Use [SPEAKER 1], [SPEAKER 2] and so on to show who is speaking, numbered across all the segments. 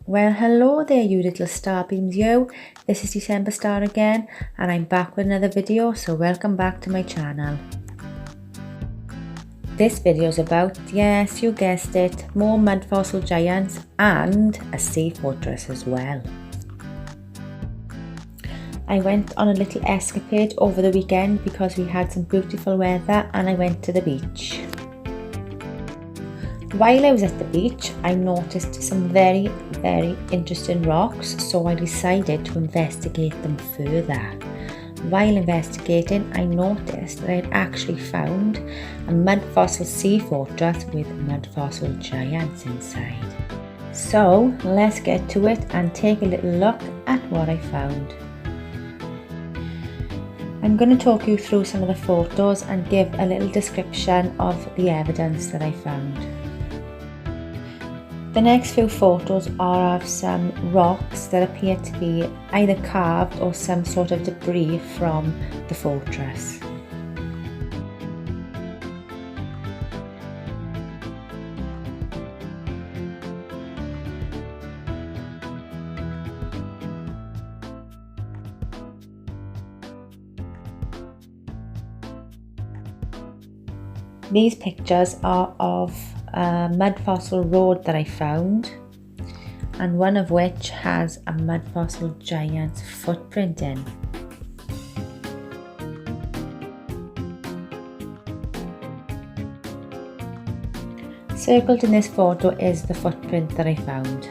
[SPEAKER 1] Well, hello there, you little starbeams, you. This is December Star again, and I'm back with another video, so welcome back to my channel. This video is about, yes, you guessed it, more mud fossil giants and a sea fortress as well. I went on a little escapade over the weekend because we had some beautiful weather and I went to the beach. While I was at the beach, I noticed some very interesting rocks, so I decided to investigate them further. While investigating, I noticed that I'd actually found a mud fossil sea fortress with mud fossil giants inside. So let's get to it and take a little look at what I found. I'm going to talk you through some of the photos and give a little description of the evidence that I found. The next few photos are of some rocks that appear to be either carved or some sort of debris from the fortress. These pictures are of a mud fossil road that I found, and one of which has a mud fossil giant's footprint in. Circled in this photo is the footprint that I found.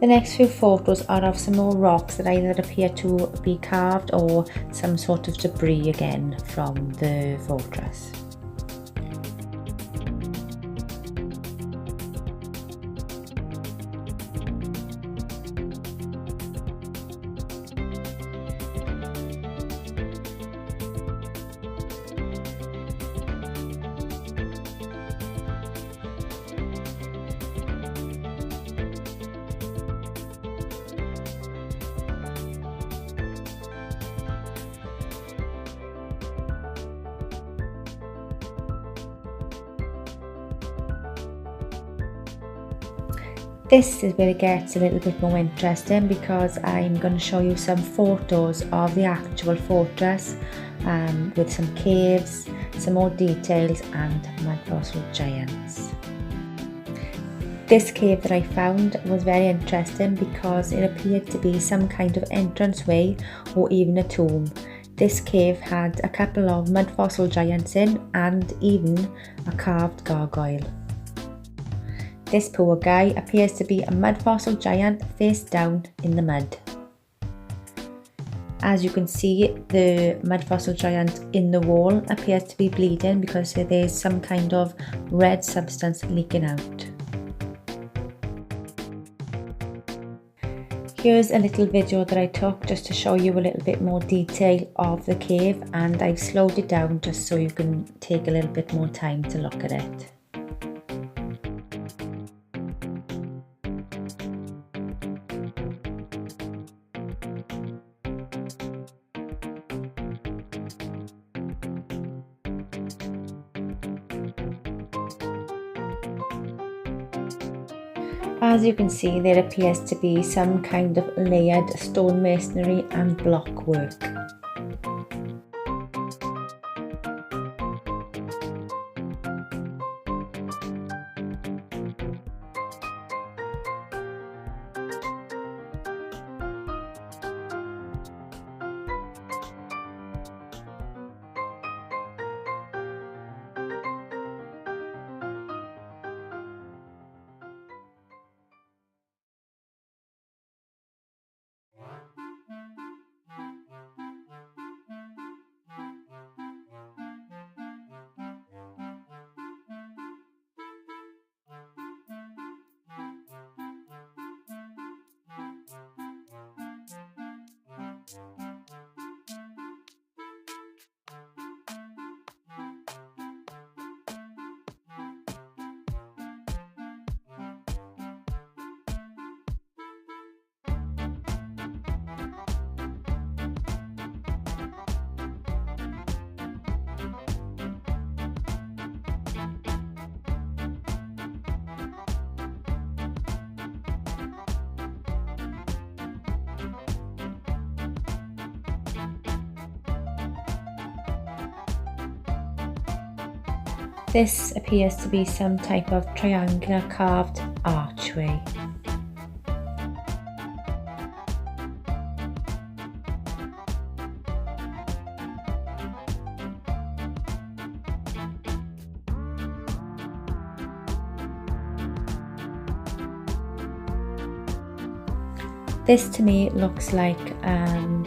[SPEAKER 1] The next few photos are of some more rocks that either appear to be carved or some sort of debris again from the fortress. This is where it gets a little bit more interesting because I'm going to show you some photos of the actual fortress with some caves, some more details and mud fossil giants. This cave that I found was very interesting because it appeared to be some kind of entranceway or even a tomb. This cave had a couple of mud fossil giants in and even a carved gargoyle. This poor guy appears to be a mud fossil giant face down in the mud. As you can see, the mud fossil giant in the wall appears to be bleeding because there's some kind of red substance leaking out. Here's a little video that I took just to show you a little bit more detail of the cave, and I've slowed it down just so you can take a little bit more time to look at it. As you can see, there appears to be some kind of layered stone masonry and block work. This appears to be some type of triangular carved archway. This to me looks like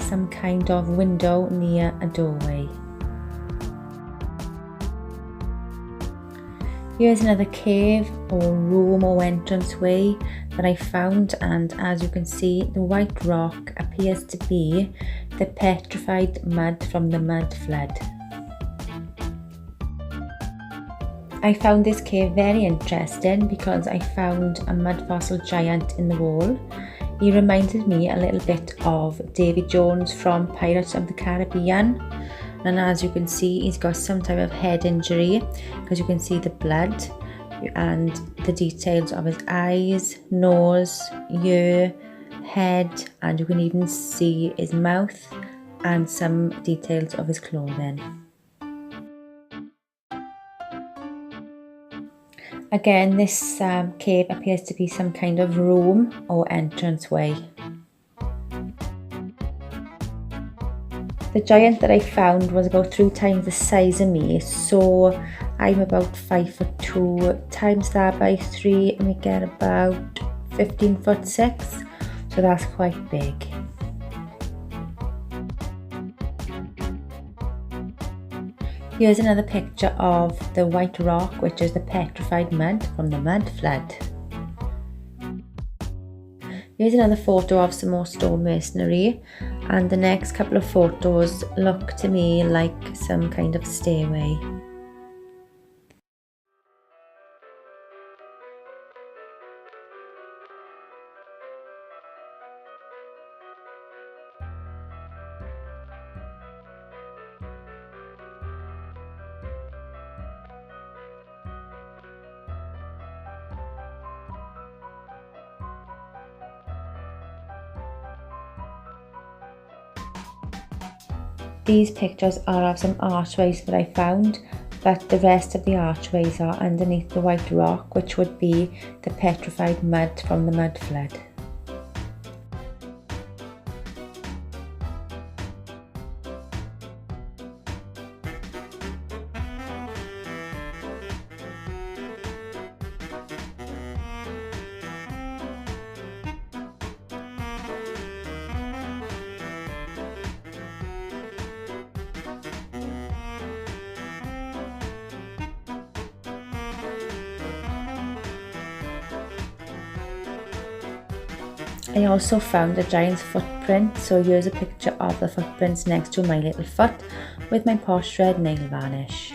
[SPEAKER 1] some kind of window near a doorway. Here's another cave or room or entranceway that I found, and as you can see, the white rock appears to be the petrified mud from the mud flood. I found this cave very interesting because I found a mud fossil giant in the wall. He reminded me a little bit of Davy Jones from Pirates of the Caribbean, and as you can see, he's got some type of head injury because you can see the blood and the details of his eyes, nose, ear, head, and you can even see his mouth and some details of his clothing. Again, this cave appears to be some kind of room or entranceway. The giant that I found was about 3 times the size of me, so I'm about 5'2", times that by 3 and we get about 15'6", so that's quite big. Here's another picture of the white rock, which is the petrified mud from the mud flood. Here's another photo of some more stone masonry, and the next couple of photos look to me like some kind of stairway. These pictures are of some archways that I found, but the rest of the archways are underneath the white rock, which would be the petrified mud from the mud flood. I also found a giant's footprint, so here's a picture of the footprints next to my little foot with my posh red nail varnish.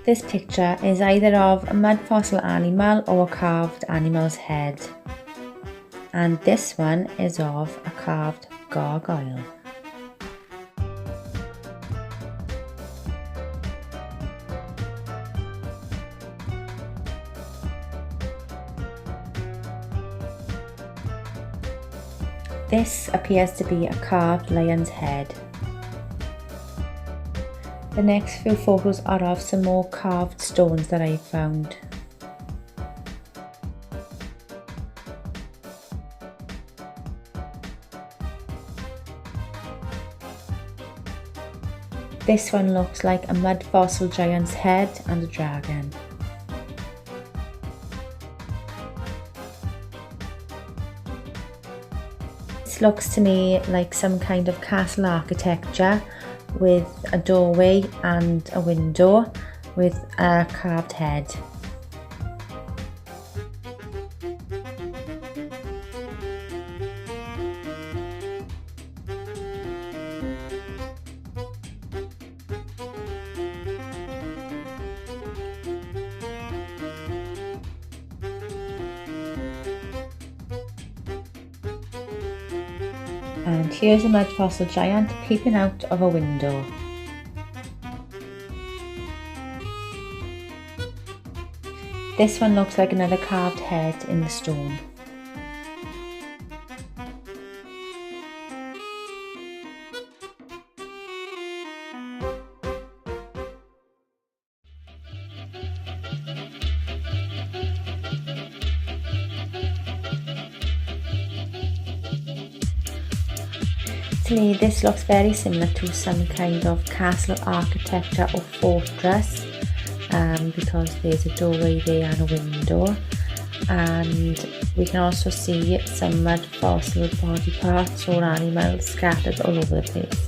[SPEAKER 1] This picture is either of a mud fossil animal or a carved animal's head, and this one is of a carved gargoyle. This appears to be a carved lion's head. The next few photos are of some more carved stones that I found. This one looks like a mud fossil giant's head and a dragon. This looks to me like some kind of castle architecture with a doorway and a window with a carved head. And here's a mud fossil giant peeping out of a window. This one looks like another carved head in the stone. To me, this looks very similar to some kind of castle architecture or fortress, because there's a doorway there and a window, and we can also see some mud fossil body parts or animals scattered all over the place.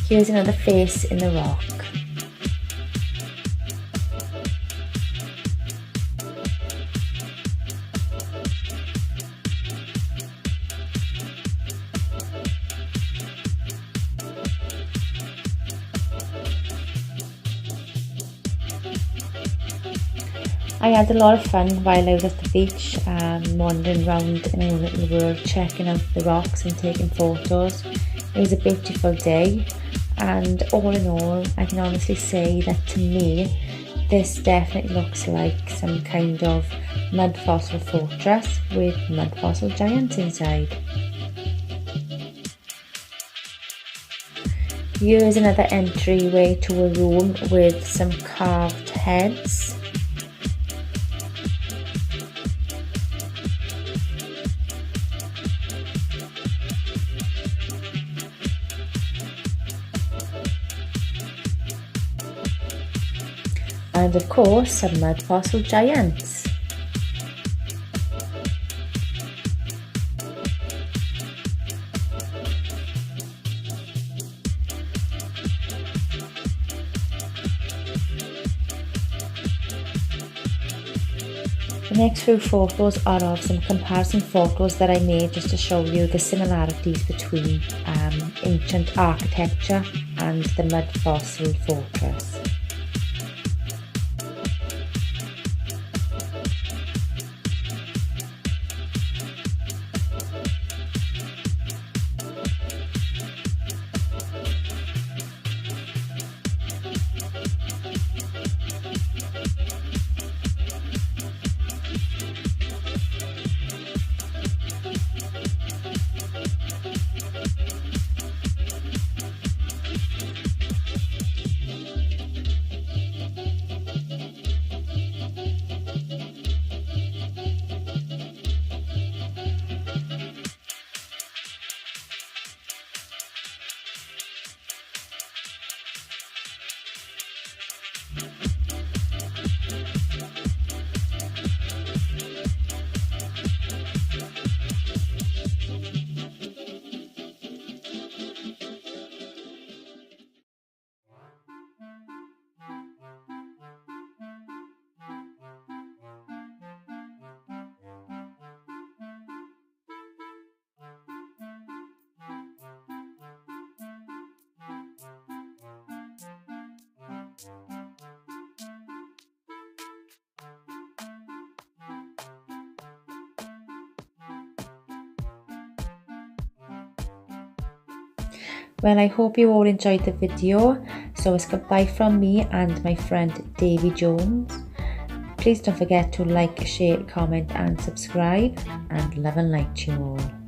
[SPEAKER 1] Here's another face in the rock. I had a lot of fun while I was at the beach, wandering around in my own little world, checking out the rocks and taking photos. It was a beautiful day, and all in all, I can honestly say that to me, this definitely looks like some kind of mud fossil fortress with mud fossil giants inside. Here's another entryway to a room with some carved heads. And of course, some mud fossil giants. The next few photos are of some comparison photos that I made just to show you the similarities between ancient architecture and the mud fossil fortress. Well, I hope you all enjoyed the video. So it's goodbye from me and my friend Davy Jones. Please don't forget to like, share, comment and subscribe, and love and light to you all.